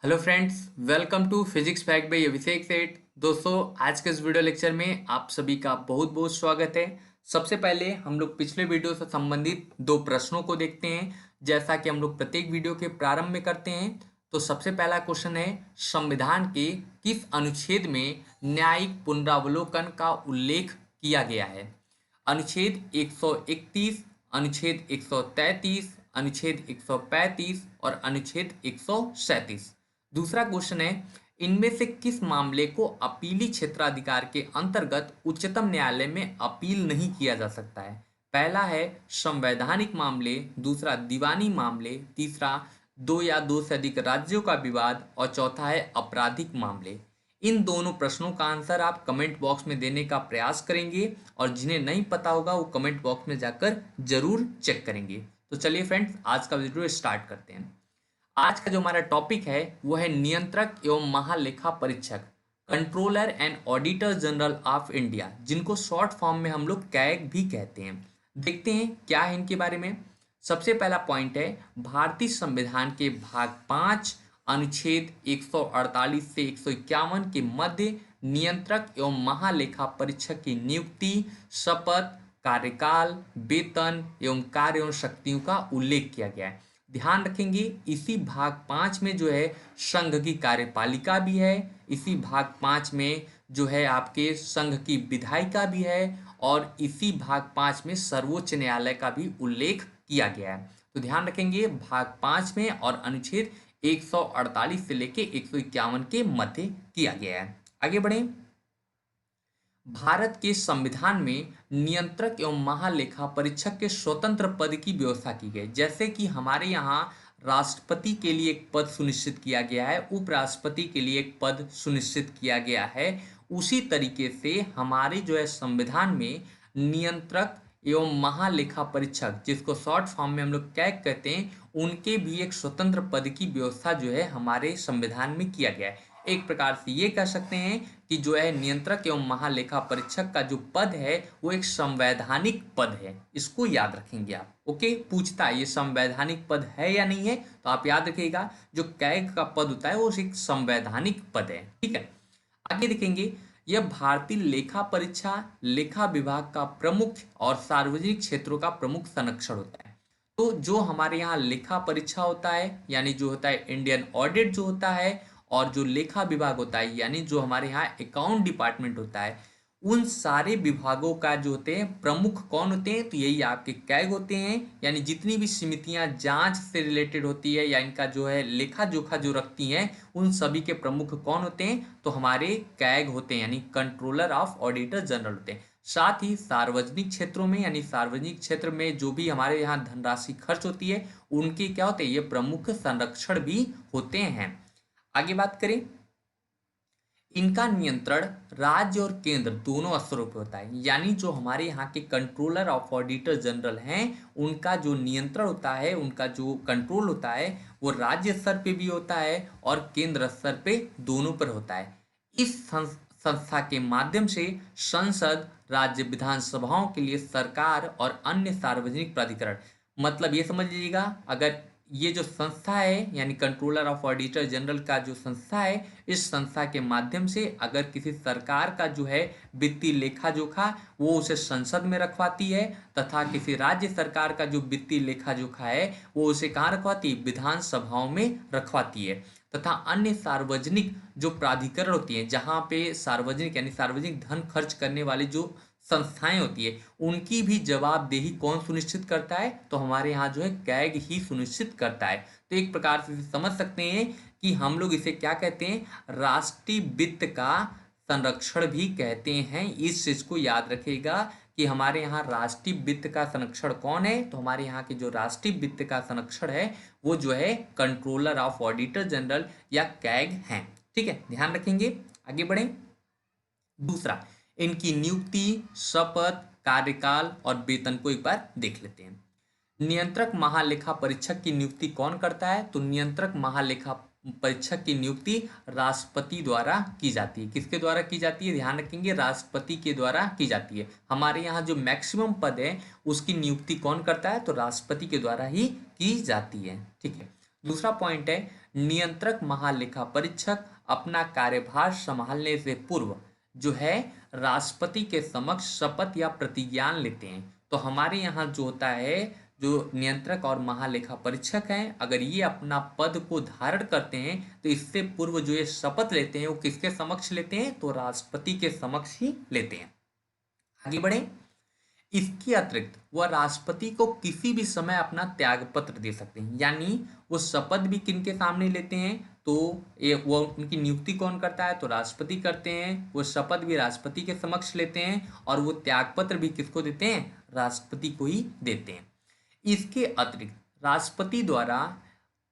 Hello friends, welcome to physics fact by Abhishek Seth. दोस्तों, आज के इस वीडियो लेक्चर में आप सभी का बहुत बहुत स्वागत है। सबसे पहले हम लोग पिछले वीडियो से संबंधित दो प्रश्नों को देखते हैं, जैसा कि हम लोग प्रत्येक वीडियो के प्रारंभ में करते हैं। तो सबसे पहला क्वेश्चन है, संविधान के किस अनुच्छेद में न्यायिक पुनरावलोकन का उल्लेख किया गया है? अनुच्छेद 131, अनुच्छेद 133, अनुच्छेद 135 और अनुच्छेद 137। दूसरा क्वेश्चन है, इनमें से किस मामले को अपीली क्षेत्राधिकार के अंतर्गत उच्चतम न्यायालय में अपील नहीं किया जा सकता है? पहला है संवैधानिक मामले, दूसरा दीवानी मामले, तीसरा दो या दो से अधिक राज्यों का विवाद और चौथा है आपराधिक मामले। इन दोनों प्रश्नों का आंसर आप कमेंट बॉक्स में देने का प्रयास करेंगे और जिन्हें नहीं पता होगा वो कमेंट बॉक्स में जाकर जरूर चेक करेंगे। तो चलिए फ्रेंड्स, आज का वीडियो स्टार्ट करते हैं। आज का जो हमारा टॉपिक है वो है नियंत्रक एवं महालेखा परीक्षक, controller and auditor general of India, जिनको शॉर्ट फॉर्म में हम लोग कैग भी कहते हैं। देखते हैं क्या है इनके बारे में। सबसे पहला पॉइंट है, भारतीय संविधान के भाग 5 अनुच्छेद 148 से 151 के मध्य नियंत्रक एवं महालेखा परीक्षक की नियुक्ति, शपथ, कार्यकाल, वेतन एवं कार्य एवं शक्तियों का उल्लेख किया गया है। ध्यान रखेंगे, इसी भाग 5 में जो है संघ की कार्यपालिका भी है, इसी भाग 5 में जो है आपके संघ की विधायिका भी है और इसी भाग 5 में सर्वोच्च न्यायालय का भी उल्लेख किया गया है। तो ध्यान रखेंगे, भाग 5 में और अनुच्छेद 148 से लेके 151 के मध्य किया गया है। आगे बढ़े। भारत के संविधान में नियंत्रक एवं महालेखा परीक्षक के स्वतंत्र पद की व्यवस्था की गई। जैसे कि हमारे यहाँ राष्ट्रपति के लिए एक पद सुनिश्चित किया गया है, उपराष्ट्रपति के लिए एक पद सुनिश्चित किया गया है, उसी तरीके से हमारे जो है संविधान में नियंत्रक एवं महालेखा परीक्षक, जिसको शॉर्ट फॉर्म में हम लोग कैग कहते हैं, उनके भी एक स्वतंत्र पद की व्यवस्था जो है हमारे संविधान में किया गया है। एक प्रकार से ये कह सकते हैं कि जो है नियंत्रक एवं महालेखा परीक्षक का जो पद है वो एक संवैधानिक पद है। इसको याद रखेंगे आप। ओके, पूछता है ये संवैधानिक पद है या नहीं है, तो आप याद रखिएगा जो कैग का पद होता है वो एक संवैधानिक पद है। ठीक है, आगे देखेंगे, यह भारतीय लेखा परीक्षा लेखा विभाग का प्रमुख और सार्वजनिक क्षेत्रों का प्रमुख संरक्षण होता है। तो जो हमारे यहाँ लेखा परीक्षा होता है, यानी जो होता है इंडियन ऑडिट जो होता है, और जो लेखा विभाग होता है यानी जो हमारे यहाँ अकाउंट डिपार्टमेंट होता है, उन सारे विभागों का जो होते हैं प्रमुख कौन होते हैं, तो यही आपके कैग होते हैं। यानी जितनी भी समितियां जांच से रिलेटेड होती है या इनका जो है लेखा जोखा जो रखती हैं, उन सभी के प्रमुख कौन होते हैं, तो हमारे कैग होते हैं, यानी कंट्रोलर ऑफ ऑडिटर जनरल होते हैं। साथ ही सार्वजनिक क्षेत्रों में, यानी सार्वजनिक क्षेत्र में जो भी हमारे यहाँ धनराशि खर्च होती है, उनके क्या होते हैं, ये प्रमुख संरक्षण भी होते हैं। आगे बात करें, इनका नियंत्रण राज्य और केंद्र दोनों स्तरों पर होता है। यानी जो हमारे यहाँ के कंट्रोलर ऑफ ऑडिटर जनरल हैं, उनका जो नियंत्रण होता है, उनका जो कंट्रोल होता है, वो राज्य स्तर पे भी होता है और केंद्र स्तर पे दोनों पर होता है। इस संस्था के माध्यम से संसद, राज्य विधानसभाओं के लिए सरकार और अन्य सार्वजनिक प्राधिकरण, मतलब ये समझ लीजिएगा, अगर ये जो संस्था है यानी कंट्रोलर ऑफ ऑडिटर जनरल का जो संस्था है, इस संस्था के माध्यम से अगर किसी सरकार का जो है वित्तीय लेखा जोखा वो उसे संसद में रखवाती है, तथा किसी राज्य सरकार का जो वित्तीय लेखा जोखा है वो उसे कहाँ रखवाती है, विधानसभाओं में रखवाती है। तथा अन्य सार्वजनिक जो प्राधिकरण होती हैं, जहाँ पे सार्वजनिक यानी सार्वजनिक धन खर्च करने वाली जो संस्थाएं होती है, उनकी भी जवाबदेही कौन सुनिश्चित करता है, तो हमारे यहाँ जो है कैग ही सुनिश्चित करता है। तो एक प्रकार से समझ सकते हैं कि हम लोग इसे क्या कहते हैं, राष्ट्रीय वित्त का संरक्षण भी कहते हैं। इस चीज को याद रखिएगा कि हमारे यहाँ राष्ट्रीय वित्त का संरक्षण कौन है, तो हमारे यहाँ के जो राष्ट्रीय वित्त का संरक्षण है वो जो है कंट्रोलर ऑफ ऑडिटर जनरल या कैग हैं। ठीक है, ध्यान रखेंगे। आगे बढ़े। दूसरा, इनकी नियुक्ति, शपथ, कार्यकाल और वेतन को एक बार देख लेते हैं। नियंत्रक महालेखा परीक्षक की नियुक्ति कौन करता है, तो नियंत्रक महालेखा परीक्षक की नियुक्ति राष्ट्रपति द्वारा की जाती है। किसके द्वारा की जाती है, ध्यान रखेंगे, राष्ट्रपति के द्वारा की जाती है। हमारे यहाँ जो मैक्सिमम पद है उसकी नियुक्ति कौन करता है, तो राष्ट्रपति के द्वारा ही की जाती है। ठीक है। दूसरा पॉइंट है, नियंत्रक महालेखा परीक्षक अपना कार्यभार संभालने से पूर्व जो है राष्ट्रपति के समक्ष शपथ या प्रतिज्ञान लेते हैं। तो हमारे यहाँ जो होता है, जो नियंत्रक और महालेखा परीक्षक हैं, अगर ये अपना पद को धारण करते हैं तो इससे पूर्व जो ये शपथ लेते हैं वो किसके समक्ष लेते हैं, तो राष्ट्रपति के समक्ष ही लेते हैं। आगे बढ़े। इसके अतिरिक्त वह राष्ट्रपति को किसी भी समय अपना त्यागपत्र दे सकते हैं, यानी वो शपथ भी किनके सामने लेते हैं, तो ये वो उनकी नियुक्ति कौन करता है, तो राष्ट्रपति करते हैं। वो शपथ भी राष्ट्रपति के समक्ष लेते हैं और वो त्यागपत्र भी किसको देते हैं, राष्ट्रपति को ही देते हैं। इसके अतिरिक्त राष्ट्रपति द्वारा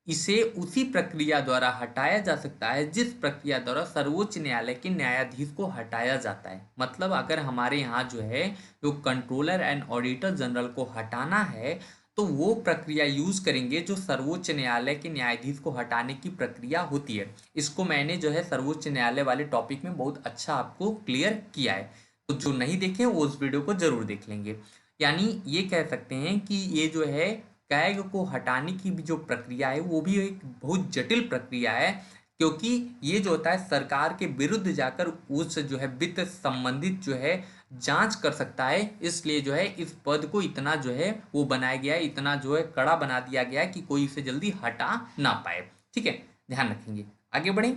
इसे उसी प्रक्रिया द्वारा हटाया जा सकता है जिस प्रक्रिया द्वारा सर्वोच्च न्यायालय के न्यायाधीश को हटाया जाता है। मतलब अगर हमारे यहाँ जो है जो कंट्रोलर एंड ऑडिटर जनरल को हटाना है तो वो प्रक्रिया यूज करेंगे जो सर्वोच्च न्यायालय के न्यायाधीश को हटाने की प्रक्रिया होती है। इसको मैंने जो है सर्वोच्च न्यायालय वाले टॉपिक में बहुत अच्छा आपको क्लियर किया है, तो जो नहीं देखे वो उस वीडियो को जरूर देख लेंगे। यानी ये कह सकते हैं कि ये जो है कैग को हटाने की भी जो प्रक्रिया है वो भी एक बहुत जटिल प्रक्रिया है, क्योंकि ये जो होता है सरकार के विरुद्ध जाकर उस जो है वित्त संबंधित जो है जांच कर सकता है। इसलिए जो है इस पद को इतना जो है वो बनाया गया है, इतना जो है कड़ा बना दिया गया है कि कोई इसे जल्दी हटा ना पाए। ठीक है, ध्यान रखेंगे। आगे बढ़े।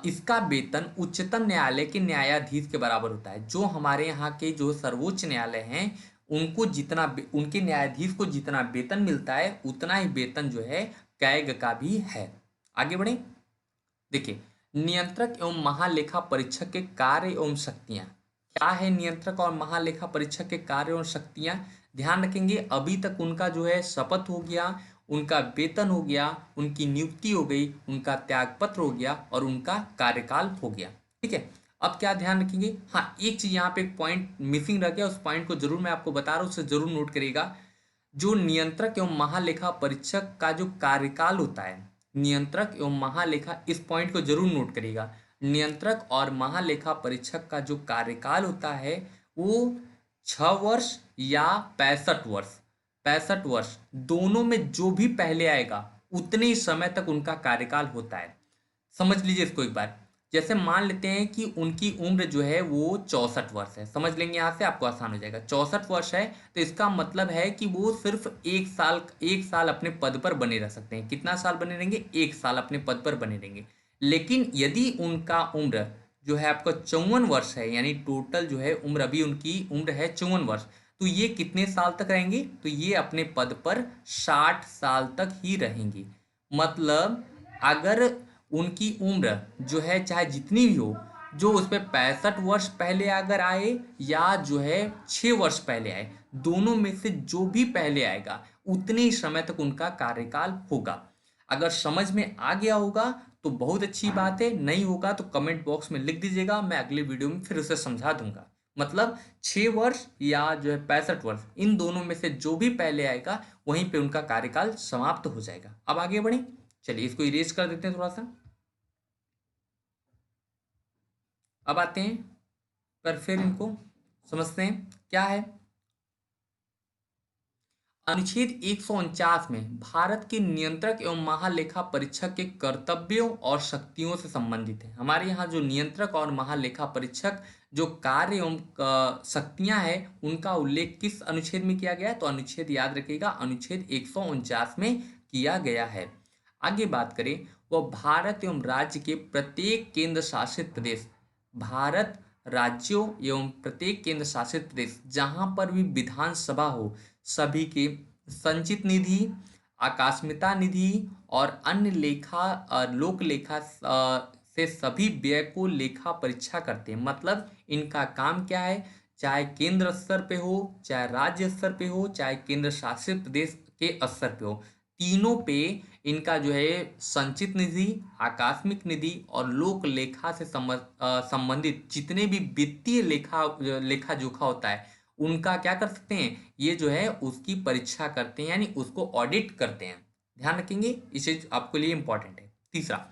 इसका वेतन उच्चतम न्यायालय के न्यायाधीश के बराबर होता है। जो हमारे यहाँ के जो सर्वोच्च न्यायालय हैं उनको जितना उनके न्यायाधीश को जितना वेतन मिलता है उतना ही वेतन जो है कैग का भी है। आगे बढ़े। देखिए, नियंत्रक एवं महालेखा परीक्षक के कार्य एवं शक्तियां क्या है। नियंत्रक और महालेखा परीक्षक के कार्य एवं शक्तियां ध्यान रखेंगे। अभी तक उनका जो है शपथ हो गया, उनका वेतन हो गया, उनकी नियुक्ति हो गई, उनका त्यागपत्र हो गया और उनका कार्यकाल हो गया। ठीक है, अब क्या ध्यान रखेंगे। हाँ, एक चीज यहाँ पे एक पॉइंट मिसिंग रह गया, उस पॉइंट को जरूर मैं आपको बता रहा हूँ, उसे जरूर नोट करिएगा। जो नियंत्रक एवं महालेखा परीक्षक का जो कार्यकाल होता है, नियंत्रक एवं महालेखा, इस पॉइंट को जरूर नोट करिएगा। नियंत्रक और महालेखा परीक्षक का जो कार्यकाल होता है वो 6 वर्ष या 65 वर्ष, 65 वर्ष दोनों में जो भी पहले आएगा उतने ही समय तक उनका कार्यकाल होता है। समझ लीजिए इसको एक बार। जैसे मान लेते हैं कि उनकी उम्र जो है वो 64 वर्ष है, समझ लेंगे, यहाँ से आपको आसान हो जाएगा। 64 वर्ष है तो इसका मतलब है कि वो सिर्फ एक साल अपने पद पर बने रह सकते हैं। कितना साल बने रहेंगे, 1 साल अपने पद पर बने रहेंगे। लेकिन यदि उनका उम्र जो है आपका 54 वर्ष है, यानी टोटल जो है उम्र, अभी उनकी उम्र है 54 वर्ष, तो ये कितने साल तक रहेंगे, तो ये अपने पद पर 60 साल तक ही रहेंगे। मतलब अगर उनकी उम्र जो है चाहे जितनी भी हो, जो उस पर 65 वर्ष पहले अगर आए या जो है 6 वर्ष पहले आए, दोनों में से जो भी पहले आएगा उतने ही समय तक उनका कार्यकाल होगा। अगर समझ में आ गया होगा तो बहुत अच्छी बात है, नहीं होगा तो कमेंट बॉक्स में लिख दीजिएगा, मैं अगले वीडियो में फिर उसे समझा दूंगा। मतलब 6 वर्ष या जो है 65 वर्ष, इन दोनों में से जो भी पहले आएगा वहीं पे उनका कार्यकाल समाप्त हो जाएगा। अब आगे बढ़े, चलिए इसको इरेज कर देते हैं थोड़ा सा। अब आते हैं पर फिर इनको समझते हैं क्या है। अनुच्छेद 149 में भारत के नियंत्रक एवं महालेखा परीक्षक के कर्तव्यों और शक्तियों से संबंधित है। हमारे यहाँ जो नियंत्रक और महालेखा परीक्षक जो कार्य एवं शक्तियां हैं उनका उल्लेख किस अनुच्छेद में किया गया है, तो अनुच्छेद याद रखिएगा, अनुच्छेद 149 में किया गया है। आगे बात करें, वह भारत एवं राज्य के प्रत्येक केंद्र शासित प्रदेश, भारत राज्यों एवं प्रत्येक केंद्र शासित प्रदेश जहां पर भी विधानसभा हो, सभी के संचित निधि, आकस्मिकता निधि और अन्य लोक लेखा से सभी व्यय को लेखा परीक्षा करते हैं। मतलब इनका काम क्या है, चाहे केंद्र स्तर पे हो, चाहे राज्य स्तर पे हो, चाहे केंद्र शासित प्रदेश के स्तर पे हो, तीनों पे इनका जो है संचित निधि, आकस्मिक निधि और लोक लेखा से संबंधित जितने भी वित्तीय लेखा जोखा होता है उनका क्या कर सकते हैं, ये जो है उसकी परीक्षा करते हैं, यानी उसको ऑडिट करते हैं। ध्यान रखेंगे, इसे आपके लिए इंपॉर्टेंट है। तीसरा,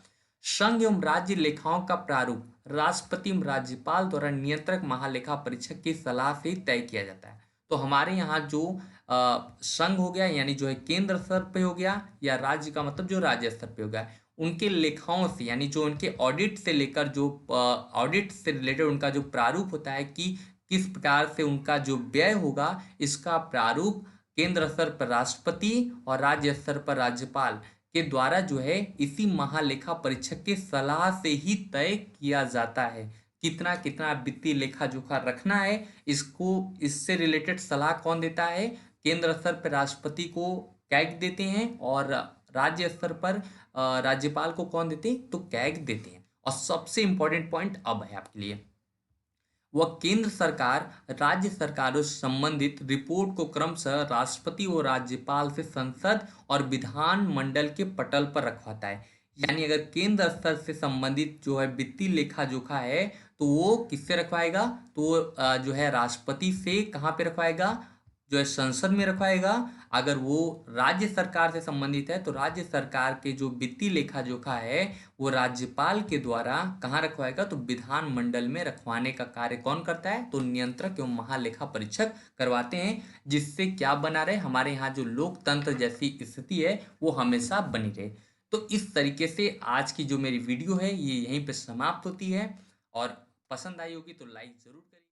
संघ एवं राज्य लेखाओं का प्रारूप राष्ट्रपति एवं राज्यपाल द्वारा नियंत्रक महालेखा परीक्षक की सलाह से तय किया जाता है। तो हमारे यहाँ जो संघ हो गया यानी जो है केंद्र स्तर पे हो गया, या राज्य का मतलब जो राज्य स्तर पे हो गया, उनके लेखाओं से यानी जो उनके ऑडिट से लेकर जो ऑडिट से रिलेटेड उनका जो प्रारूप होता है कि किस प्रकार से उनका जो व्यय होगा, इसका प्रारूप केंद्र स्तर पर राष्ट्रपति और राज्य स्तर पर राज्यपाल के द्वारा जो है इसी महालेखा परीक्षक के सलाह से ही तय किया जाता है। कितना कितना वित्तीय लेखा जोखा रखना है, इसको इससे रिलेटेड सलाह कौन देता है? केंद्र स्तर पर राष्ट्रपति को कैग देते हैं, और राज्य स्तर पर राज्यपाल को कौन देते हैं? तो कैग देते हैं। और सबसे इंपॉर्टेंट पॉइंट अब है आपके लिए, वह केंद्र सरकार राज्य सरकारों से संबंधित रिपोर्ट को क्रमशः राष्ट्रपति और राज्यपाल से संसद और विधान मंडल के पटल पर रखवाता है। यानी अगर केंद्र स्तर से संबंधित जो है वित्तीय लेखा जोखा है, तो वो किससे रखवाएगा? तो वो जो है राष्ट्रपति से कहाँ पे रखवाएगा? जो है संसद में रखवाएगा। अगर वो राज्य सरकार से संबंधित है, तो राज्य सरकार के जो वित्तीय लेखा जोखा है वो राज्यपाल के द्वारा कहाँ रखवाएगा? तो विधान मंडल में रखवाने का कार्य कौन करता है? तो नियंत्रक एवं महालेखा परीक्षक करवाते हैं। जिससे क्या बना रहे? हमारे यहाँ जो लोकतंत्र जैसी स्थिति है वो हमेशा बनी रहे। तो इस तरीके से आज की जो मेरी वीडियो है ये यहीं पे समाप्त होती है, और पसंद आई होगी तो लाइक जरूर करिए।